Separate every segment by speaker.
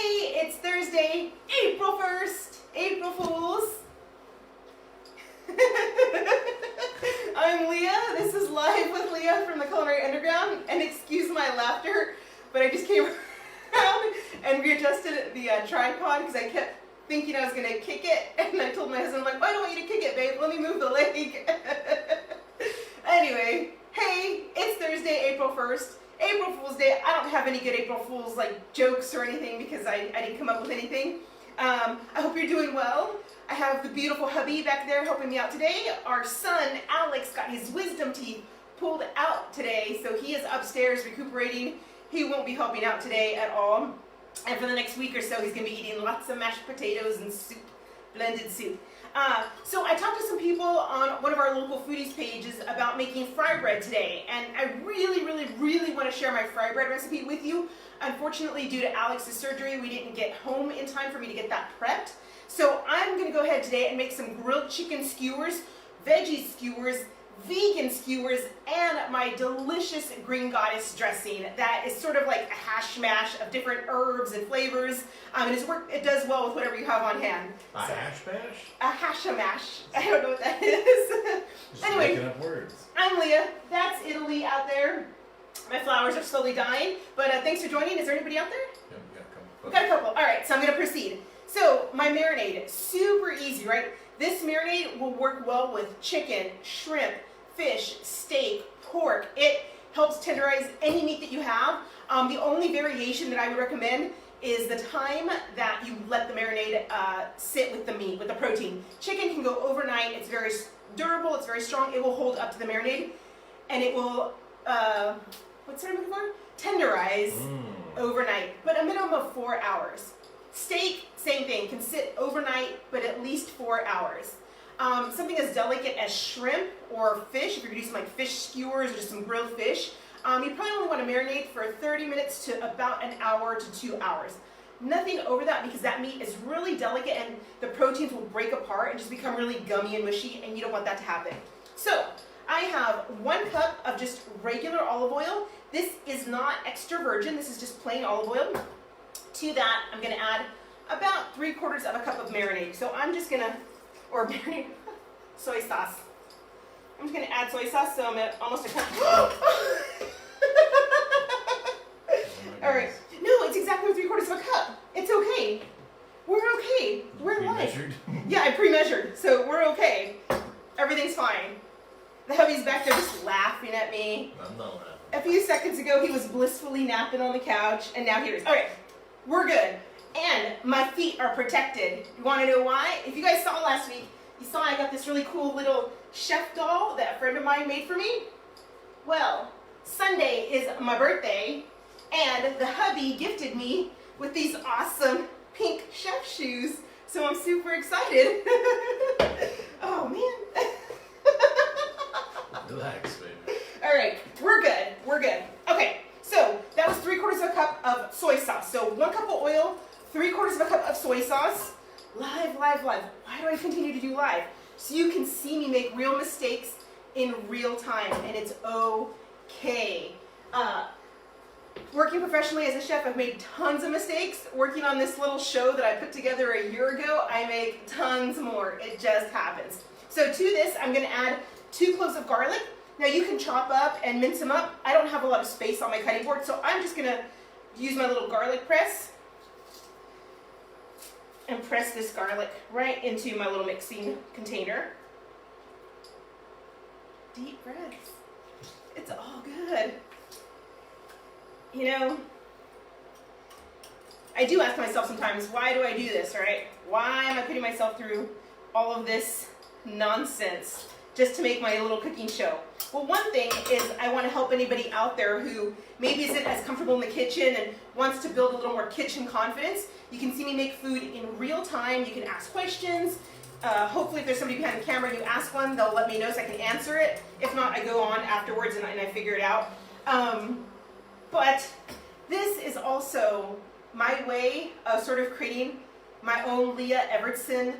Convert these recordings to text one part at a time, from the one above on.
Speaker 1: Hey, it's Thursday, April 1st, April Fools. I'm Leah. This is Live with Leah from the Culinary Underground, and excuse my laughter, but I just came around and readjusted the tripod because I kept thinking I was going to kick it, and I told my husband, I'm like, oh, I don't want you to kick it, babe. Let me move the leg. Anyway, hey, it's Thursday, April 1st. April Fool's Day. I don't have any good April Fool's like jokes or anything because I didn't come up with anything. I hope you're doing well. I have the beautiful hubby back there helping me out today. Our son, Alex, got his wisdom teeth pulled out today, so he is upstairs recuperating. He won't be helping out today at all. And for the next week or so, he's going to be eating lots of mashed potatoes and soup, blended soup. So I talked to some people on one of our local foodies pages about making fry bread today, and I really want to share my fry bread recipe with you. Unfortunately, due to Alex's surgery, we didn't get home in time for me to get that prepped. So I'm going to go ahead today and make some grilled chicken skewers, veggie skewers, vegan skewers, and my delicious green goddess dressing that is sort of like a hash mash of different herbs and flavors. It does well with whatever you have on hand.
Speaker 2: Hash mash?
Speaker 1: A hash-a-mash. I don't know what that is.
Speaker 2: Just
Speaker 1: Anyway,
Speaker 2: making up words.
Speaker 1: I'm Leah. That's Italy out there. My flowers are slowly dying, but thanks for joining. Is there anybody out there?
Speaker 2: Yeah, we got a couple.
Speaker 1: We got a couple. All right, so I'm going to proceed. So my marinade, super easy, right? This marinade will work well with chicken, shrimp, fish, steak, pork. It helps tenderize any meat that you have. The only variation that I would recommend is the time that you let the marinade sit with the meat, with the protein. Chicken can go overnight. It's very durable. It's very strong. It will hold up to the marinade, and it will, what's the name for? Tenderize overnight, but a minimum of 4 hours. Steak, same thing, can sit overnight, but at least 4 hours. Something as delicate as shrimp or fish, if you're using like fish skewers or just some grilled fish, you probably only want to marinate for 30 minutes to about an hour to 2 hours. Nothing over that because that meat is really delicate and the proteins will break apart and just become really gummy and mushy, and you don't want that to happen. So I have 1 cup of just regular olive oil. This is not extra virgin, this is just plain olive oil. To that, I'm going to add about 3/4 of a cup of marinade. So I'm just going to, or marinade, soy sauce. I'm just going to add soy sauce, so I'm at almost a cup. All right. No, it's exactly 3/4 of a cup. It's okay. We're okay. We're live. Yeah, I pre-measured, so we're okay. Everything's fine. The hubby's back there just laughing at me.
Speaker 2: I'm not laughing.
Speaker 1: A few seconds ago, he was blissfully napping on the couch, and now here he is. All right. We're good. And my feet are protected. You want to know why? If you guys saw last week, you saw I got this really cool little chef doll that a friend of mine made for me. Well, Sunday is my birthday, and the hubby gifted me with these awesome pink chef shoes. So I'm super excited. Oh, man.
Speaker 2: Relax, baby.
Speaker 1: All right, we're good. We're good. Okay. So that was 3/4 of a cup of soy sauce. So 1 cup of oil, 3/4 of a cup of soy sauce. Live. Why do I continue to do live? So you can see me make real mistakes in real time, and it's okay. Working professionally as a chef, I've made tons of mistakes. Working on this little show that I put together a year ago, I make tons more. It just happens. So to this, I'm going to add 2 cloves of garlic. Now you can chop up and mince them up. I don't have a lot of space on my cutting board, so I'm just going to use my little garlic press and press this garlic right into my little mixing container. Deep breaths. It's all good. You know, I do ask myself sometimes, why do I do this, right? Why am I putting myself through all of this nonsense just to make my little cooking show? Well, one thing is I want to help anybody out there who maybe isn't as comfortable in the kitchen and wants to build a little more kitchen confidence. You can see me make food in real time. You can ask questions. Hopefully if there's somebody behind the camera and you ask one, they'll let me know so I can answer it. If not, I go on afterwards and I figure it out. But this is also my way of sort of creating my own Leah Evertson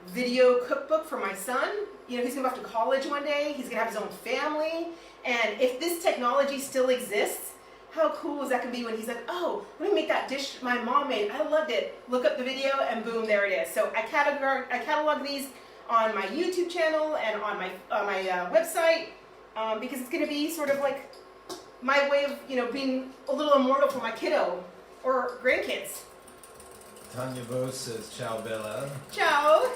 Speaker 1: video cookbook for my son. You know, he's going to go off to college one day. He's going to have his own family. And if this technology still exists, how cool is that gonna be when he's like, oh, let me make that dish my mom made. I loved it. Look up the video and boom, there it is. So I catalog these on my YouTube channel and on my website because it's gonna be sort of like my way of, you know, being a little immortal for my kiddo or grandkids.
Speaker 2: Tanya Bose says, ciao Bella.
Speaker 1: Ciao.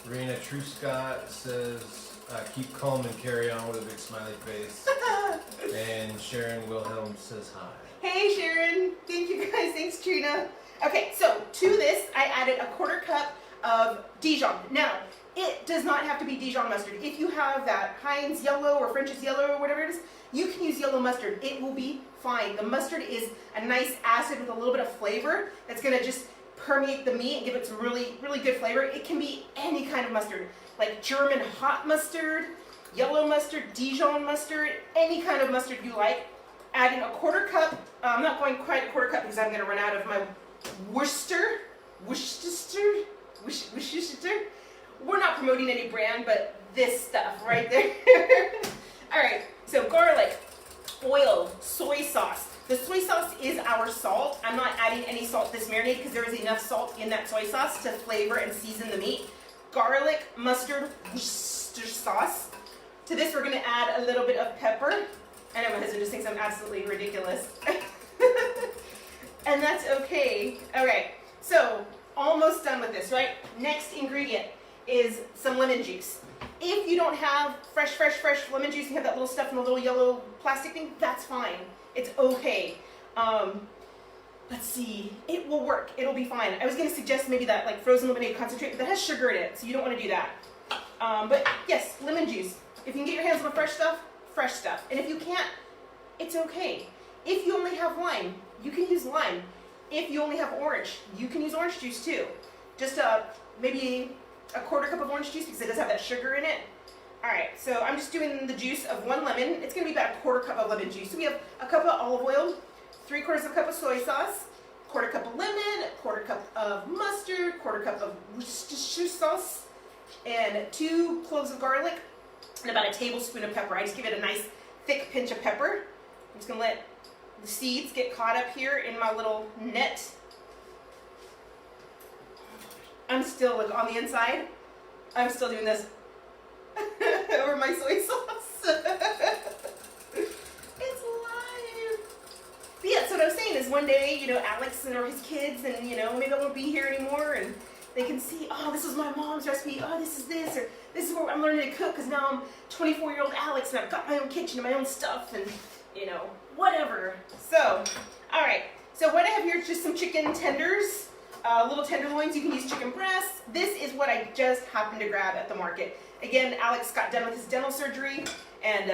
Speaker 2: Rena Truscott says, keep calm and carry on with a big smiley face. And Sharon Wilhelm says hi.
Speaker 1: Hey Sharon, thank you guys, thanks Trina. Okay, so to this I added a 1/4 cup of Dijon. Now, it does not have to be Dijon mustard. If you have that Heinz yellow or French's yellow or whatever it is, you can use yellow mustard. It will be fine. The mustard is a nice acid with a little bit of flavor that's gonna just permeate the meat and give it some really, really good flavor. It can be any kind of mustard, like German hot mustard, yellow mustard, Dijon mustard, any kind of mustard you like. Add in a 1/4 cup. I'm not going quite a 1/4 cup because I'm going to run out of my Worcestershire. We're not promoting any brand, but this stuff right there. All right, so garlic, oil, soy sauce. The soy sauce is our salt. I'm not adding any salt to this marinade because there is enough salt in that soy sauce to flavor and season the meat. Garlic, mustard, Worcestershire sauce. To this, we're going to add a little bit of pepper. I know my husband just thinks I'm absolutely ridiculous. And that's okay. Okay, so almost done with this, right? Next ingredient is some lemon juice. If you don't have fresh lemon juice, you have that little stuff in the little yellow plastic thing, that's fine. It's okay. Let's see, it will work. It'll be fine. I was going to suggest maybe that like frozen lemonade concentrate, but that has sugar in it, so you don't want to do that. But yes, lemon juice. If you can get your hands on the fresh stuff, fresh stuff. And if you can't, it's okay. If you only have lime, you can use lime. If you only have orange, you can use orange juice too. Just maybe a 1/4 cup of orange juice because it does have that sugar in it. All right, so I'm just doing the juice of 1 lemon. It's going to be about a 1/4 cup of lemon juice. So we have a cup of olive oil, 3/4 of a cup of soy sauce, 1/4 cup of lemon, 1/4 cup of mustard, 1/4 cup of Worcestershire sauce, and 2 cloves of garlic, and about a tablespoon of pepper. I just give it a nice thick pinch of pepper. I'm just going to let the seeds get caught up here in my little net. I'm still, like, on the inside, I'm still doing this over my soy sauce. It's live. But yeah, so what I was saying is one day, you know, Alex and or his kids and, you know, maybe I won't be here anymore and they can see, oh, this was my mom's recipe, oh, this is this, or this is where I'm learning to cook because now I'm 24-year-old Alex and I've got my own kitchen and my own stuff and, you know, whatever. So, all right, so what I have here is just some chicken tenders, little tenderloins. You can use chicken breasts. This is what I just happened to grab at the market. Again, Alex got done with his dental surgery and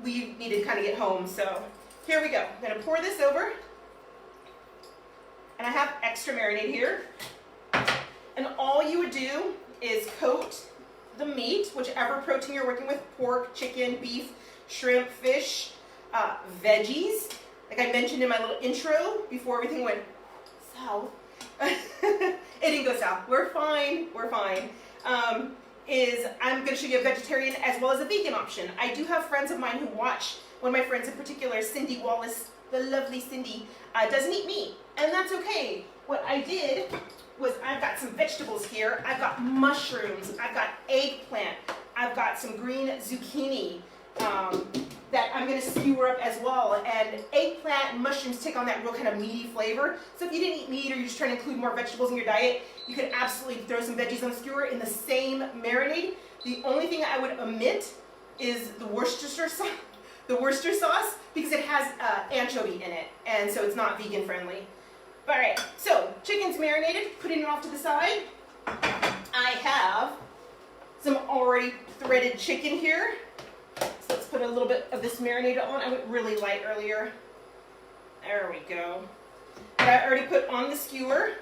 Speaker 1: we needed to kind of get home, so here we go. I'm going to pour this over and I have extra marinade here. And all you would do is coat the meat, whichever protein you're working with, pork, chicken, beef, shrimp, fish, veggies. Like I mentioned in my little intro before everything went south. It didn't go south. We're fine. We're fine. I'm going to show you a vegetarian as well as a vegan option. I do have friends of mine who watch. One of my friends in particular, Cindy Wallace, the lovely Cindy, doesn't eat meat. And that's okay. What I did was I've got some vegetables here. I've got mushrooms. I've got eggplant. I've got some green zucchini that I'm going to skewer up as well. And eggplant and mushrooms take on that real kind of meaty flavor. So if you didn't eat meat or you're just trying to include more vegetables in your diet, you can absolutely throw some veggies on the skewer in the same marinade. The only thing I would omit is the Worcestershire sauce because it has anchovy in it, and so it's not vegan friendly. All right, so chicken's marinated, putting it off to the side. I have some already threaded chicken here. So let's put a little bit of this marinade on. I went really light earlier. There we go. But I already put on the skewer.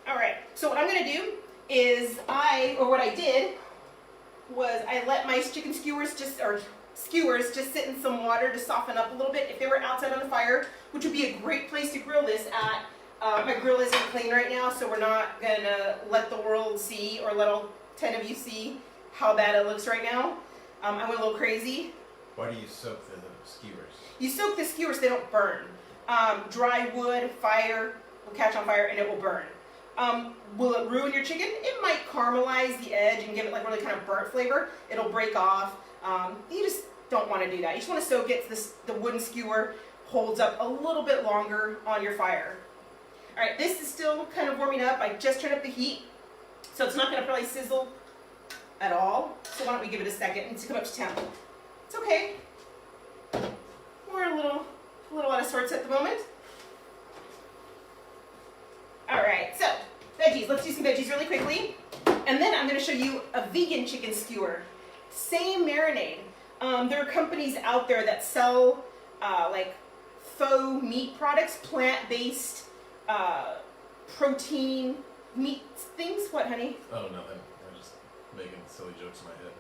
Speaker 1: All right, so what I'm gonna do is what I did was I let my chicken skewers just sit in some water to soften up a little bit if they were outside on the fire, which would be a great place to grill this at. My grill isn't clean right now, so we're not gonna let the world see or let all 10 of you see how bad it looks right now. I went a little crazy.
Speaker 2: Why do you soak the skewers?
Speaker 1: You soak the skewers so they don't burn. Dry wood, fire will catch on fire and it will burn. Will it ruin your chicken? It might caramelize the edge and give it like really kind of burnt flavor. It'll break off. You just don't want to do that. You just want to soak it so the wooden skewer holds up a little bit longer on your fire. All right, this is still kind of warming up. I just turned up the heat, so it's not going to probably sizzle at all. So why don't we give it a second to come up to temp? It's okay. We're a little out of sorts at the moment. All right, so veggies. Let's do some veggies really quickly, and then I'm going to show you a vegan chicken skewer. Same marinade. There are companies out there that sell like faux meat products, plant-based protein meat things. What, honey?
Speaker 2: Oh, nothing. I'm just making silly jokes in my head.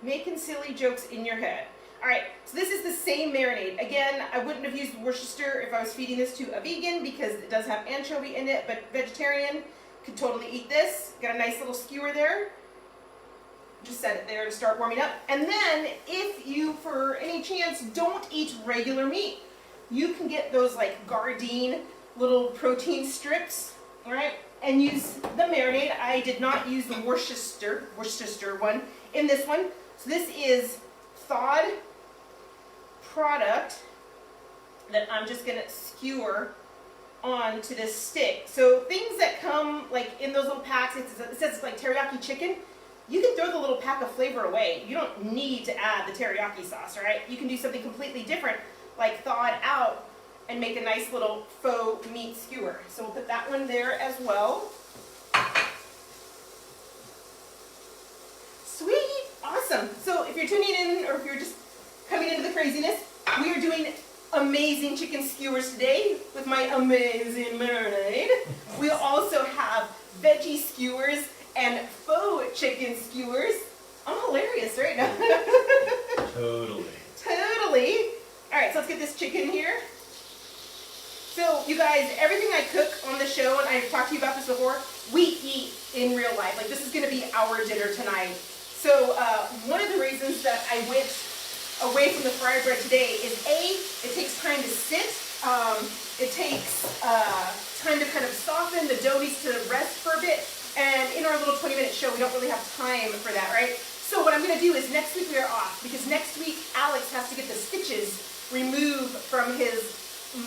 Speaker 1: Making silly jokes in your head. All right, so this is the same marinade. Again, I wouldn't have used Worcestershire if I was feeding this to a vegan because it does have anchovy in it, but vegetarian could totally eat this. Got a nice little skewer there. Just set it there to start warming up. And then if you, for any chance, don't eat regular meat, you can get those like Gardein little protein strips, all right, and use the marinade. I did not use the Worcestershire one in this one. So this is thawed product that I'm just gonna skewer onto this stick. So things that come like in those little packs, it says it's like teriyaki chicken. You can throw the little pack of flavor away. You don't need to add the teriyaki sauce, all right? You can do something completely different, like thaw it out and make a nice little faux meat skewer. So we'll put that one there as well. Sweet, awesome. So if you're tuning in or if you're just coming into the craziness, we are doing amazing chicken skewers today with my amazing marinade. We also have veggie skewers and faux chicken skewers. I'm hilarious right now.
Speaker 2: Totally.
Speaker 1: Totally. All right, so let's get this chicken here. So you guys, everything I cook on the show, and I've talked to you about this before, we eat in real life. Like this is gonna be our dinner tonight. So one of the reasons that I went away from the fried bread today is A, it takes time to sit. It takes time to kind of soften. The dough needs to rest for a bit. And in our little 20-minute show, we don't really have time for that, right? So what I'm going to do is next week we are off because next week Alex has to get the stitches removed from his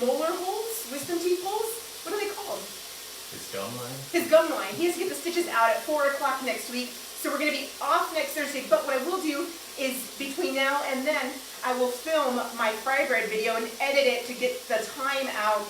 Speaker 1: molar holes, wisdom teeth holes. What are they called?
Speaker 2: His gum line?
Speaker 1: His gum line. He has to get the stitches out at 4 o'clock next week. So we're going to be off next Thursday. But what I will do is between now and then, I will film my fry bread video and edit it to get the time out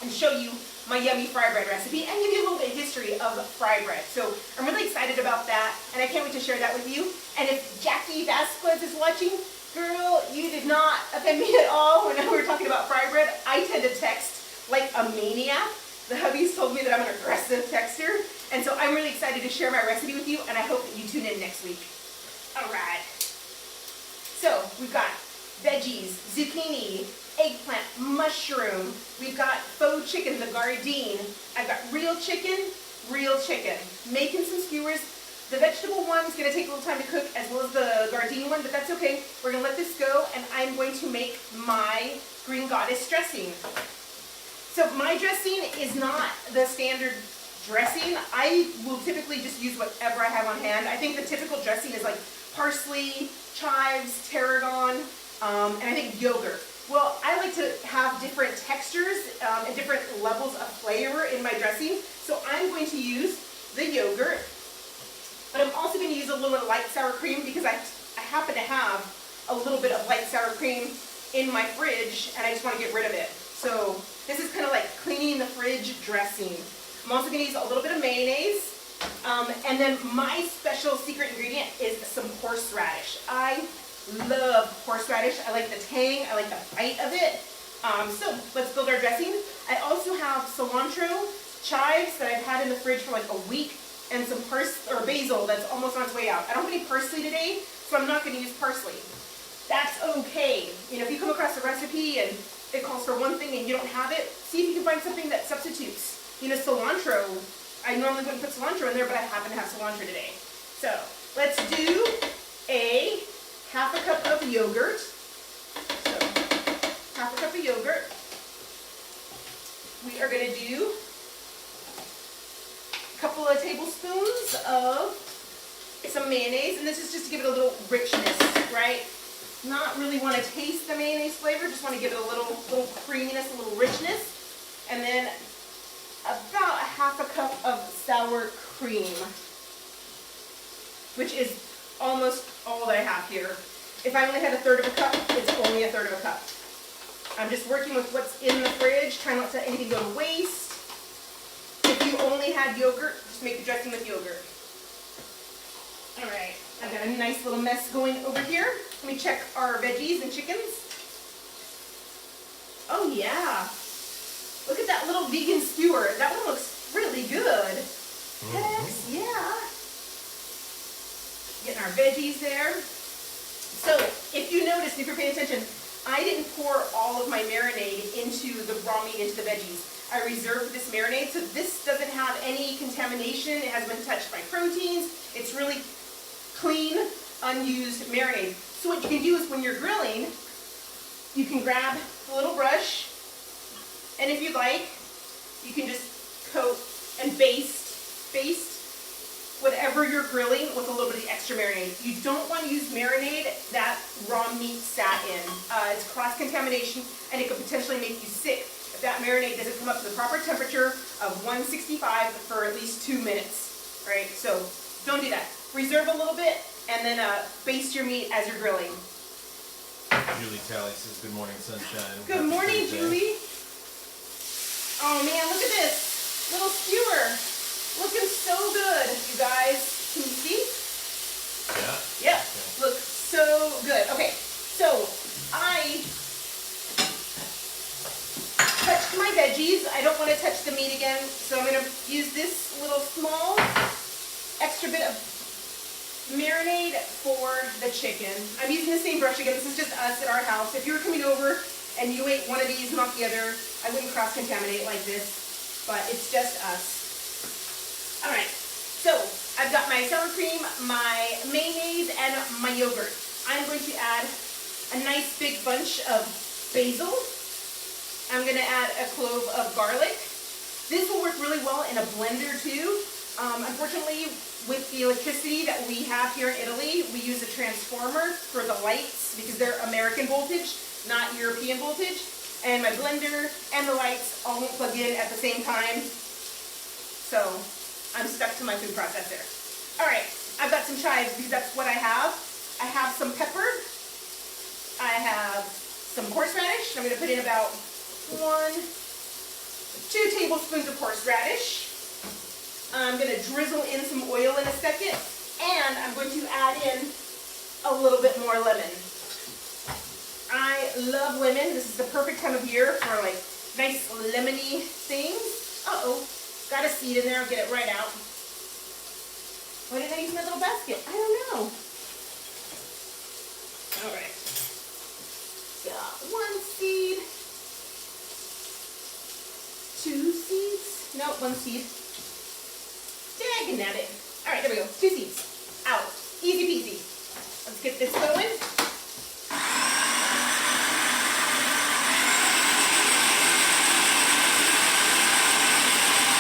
Speaker 1: and show you my yummy fry bread recipe and give you a little bit of history of fry bread. So I'm really excited about that, and I can't wait to share that with you. And if Jackie Vasquez is watching, girl, you did not offend me at all when we were talking about fry bread. I tend to text like a maniac. The hubbies told me that I'm an aggressive texter, and so I'm really excited to share my recipe with you, and I hope that you tune in next week. All right. So we've got veggies, zucchini, eggplant, mushroom. We've got faux chicken, the Gardein. I've got real chicken. Making some skewers. The vegetable one's going to take a little time to cook as well as the Gardein one, but that's okay. We're going to let this go, and I'm going to make my green goddess dressing. So my dressing is not the standard dressing. I will typically just use whatever I have on hand. I think the typical dressing is like parsley, chives, tarragon, and I think yogurt. Well, I like to have different textures and different levels of flavor in my dressing. So I'm going to use the yogurt, but I'm also going to use a little bit of light sour cream because I happen to have a little bit of light sour cream in my fridge and I just want to get rid of it. So this is kind of like cleaning the fridge dressing. I'm also going to use a little bit of mayonnaise. And then my special secret ingredient is some horseradish. I love horseradish. I like the tang. I like the bite of it. So let's build our dressing. I also have cilantro, chives that I've had in the fridge for like a week, and some basil that's almost on its way out. I don't have any parsley today, so I'm not going to use parsley. That's okay. You know, if you come across a recipe and it calls for one thing and you don't have it, see if you can find something that substitutes. You know, cilantro, I normally wouldn't put cilantro in there, but I happen to have cilantro today. So let's do a half a cup of yogurt. So, half a cup of yogurt. We are going to do a couple of tablespoons of some mayonnaise, and this is just to give it a little richness, right? Not really want to taste the mayonnaise flavor, just want to give it a little creaminess, a little richness. And then about a half a cup of sour cream, which is almost all that I have here. If I only had a third of a cup, it's only a third of a cup. I'm just working with what's in the fridge, trying not to let anything go to waste. If you only had yogurt, just make the dressing with yogurt. All right, I've got a nice little mess going over here. Let me check our veggies and chickens. Oh yeah. Look at that little vegan skewer. That one looks really good. Heck yeah. Getting our veggies there. So, if you noticed, if you're paying attention, I didn't pour all of my marinade into the raw meat, into the veggies. I reserved this marinade, so this doesn't have any contamination. It hasn't been touched by proteins. It's really clean, unused marinade. So what you can do is when you're grilling, you can grab a little brush, and if you'd like, you can just coat and baste whatever you're grilling with a little bit of the extra marinade. You don't want to use marinade that raw meat sat in. It's cross-contamination, and it could potentially make you sick if that marinade doesn't come up to the proper temperature of 165 for at least 2 minutes, right? So don't do that. Reserve a little bit, and then baste your meat as you're grilling.
Speaker 2: Julie Talley says, good morning, sunshine.
Speaker 1: Good morning, Julie. Oh man, look at this. Little skewer. Looking so good, you guys. Can you see?
Speaker 2: Yeah.
Speaker 1: Yep. Okay. Looks so good. Okay, so I touched my veggies. I don't want to touch the meat again, so I'm going to use this little small extra bit of marinade for the chicken. I'm using the same brush again. This is just us at our house. If you were coming over and you ate one of these, not the other, I wouldn't cross-contaminate like this, but it's just us. All right, so I've got my sour cream, my mayonnaise, and my yogurt. I'm going to add a nice big bunch of basil. I'm going to add a clove of garlic. This will work really well in a blender too. Unfortunately, with the electricity that we have here in Italy, we use a transformer for the lights because they're American voltage, not European voltage. And my blender and the lights all won't plug in at the same time. So I'm stuck to my food processor. All right, I've got some chives because that's what I have. I have some pepper. I have some horseradish. I'm going to put in about 2 tablespoons of horseradish. I'm going to drizzle in some oil in a second, and I'm going to add in a little bit more lemon. I love lemon. This is the perfect time of year for like nice lemony things. Uh-oh, got a seed in there. I'll get it right out. Why didn't I use my little basket? I don't know. All right. Got 1 seed. 2 seeds. No, 1 seed. Dang it. All right, there we go. 2 seeds. Out. Easy peasy. Let's get this going.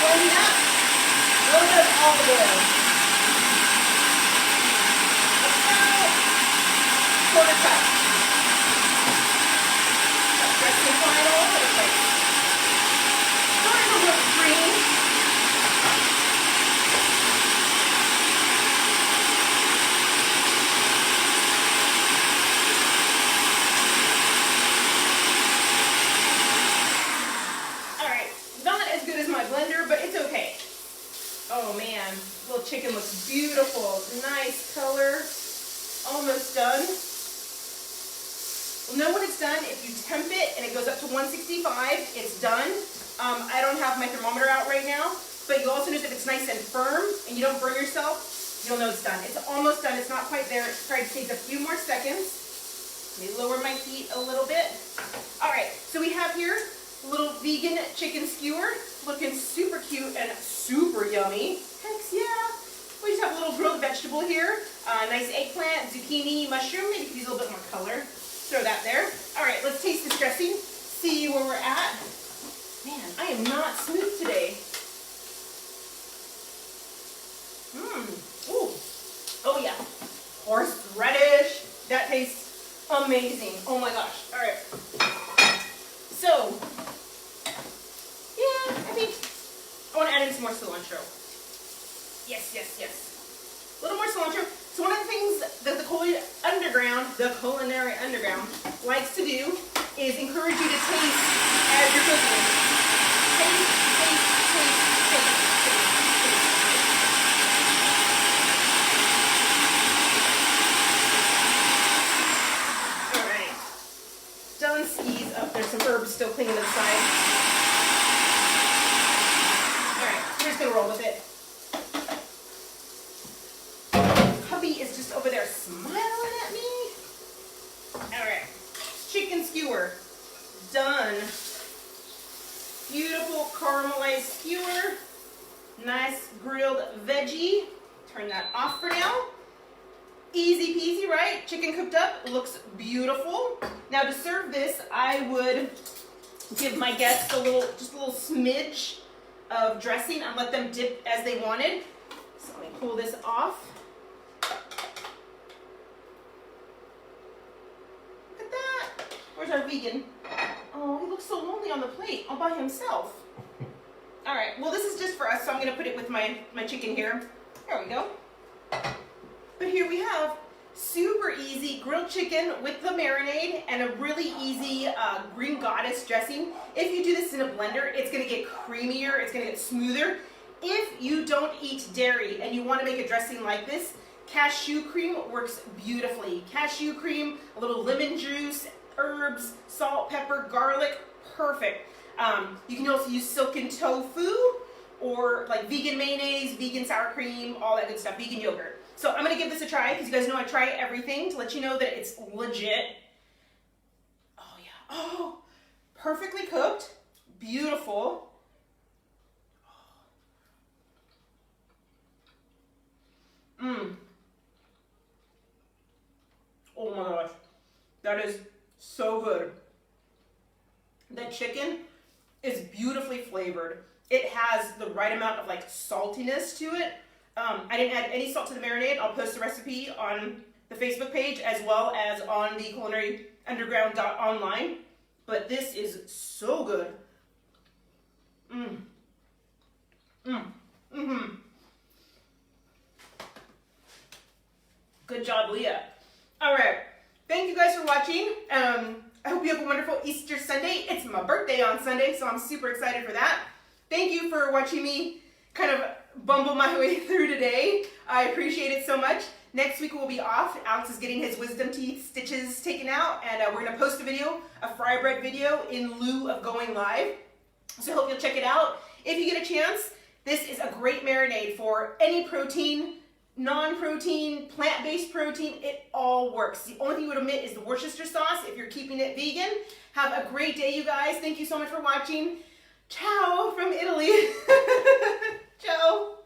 Speaker 1: Clean up. A little bit of olive oil. About 1/4 cup. Dressing fine all over the place. Starting to look green. Oh man, little chicken looks beautiful. Nice color. Almost done. We'll know when it's done if you temp it and it goes up to 165, it's done. I don't have my thermometer out right now, but you also know that it's nice and firm and you don't burn yourself, you'll know it's done. It's almost done. It's not quite there. It probably takes a few more seconds. Let me lower my heat a little bit. All right, so we have here a little vegan chicken skewer, looking super cute and super yummy. Heck yeah. We just have a little grilled vegetable here. Nice eggplant, zucchini, mushroom. Maybe use a little bit more color. Throw that there. All right, let's taste this dressing. See where we're at. Man, I am not smooth today. Ooh. Oh yeah. Horseradish. That tastes amazing. Oh my gosh. All right. So, yeah, I think I want to add in some more cilantro. Yes, yes, yes. A little more cilantro. So one of the things that the culinary underground likes to do is encourage you to taste as you're cooking. Taste, taste, taste, taste, taste, taste. All right. Done skis. Oh, there's some herbs still clinging to the side. All right, we're just gonna roll with it. Is just over there smiling at me. All right, chicken skewer, done. Beautiful caramelized skewer, nice grilled veggie. Turn that off for now. Easy peasy, right? Chicken cooked up, looks beautiful. Now to serve this, I would give my guests just a little smidge of dressing and let them dip as they wanted. So let me pull this off. Where's our vegan? Oh, he looks so lonely on the plate, all by himself. All right, well this is just for us, so I'm gonna put it with my chicken here. There we go. But here we have super easy grilled chicken with the marinade and a really easy green goddess dressing. If you do this in a blender, it's gonna get creamier, it's gonna get smoother. If you don't eat dairy and you wanna make a dressing like this, cashew cream works beautifully. Cashew cream, a little lemon juice, herbs, salt, pepper, garlic, perfect. You can also use silken tofu or like vegan mayonnaise, vegan sour cream, all that good stuff, vegan yogurt. So I'm gonna give this a try because you guys know I try everything to let you know that it's legit. Oh yeah, oh, perfectly cooked, beautiful. Oh my gosh, that is so good. The chicken is beautifully flavored. It has the right amount of like saltiness to it. I didn't add any salt to the marinade. I'll post the recipe on the Facebook page as well as on the culinaryunderground.online. But this is so good. Good job, Leah. All right. Thank you guys for watching. I hope you have a wonderful Easter Sunday. It's my birthday on Sunday, so I'm super excited for that. Thank you for watching me kind of bumble my way through today. I appreciate it so much. Next week we'll be off. Alex is getting his wisdom teeth stitches taken out, and we're going to post a video, a fry bread video, in lieu of going live. So I hope you'll check it out. If you get a chance, this is a great marinade for any protein, non-protein, plant-based protein. It all works. The only thing you would omit is the Worcestershire sauce if you're keeping it vegan. Have a great day, you guys. Thank you so much for watching. Ciao from Italy. Ciao.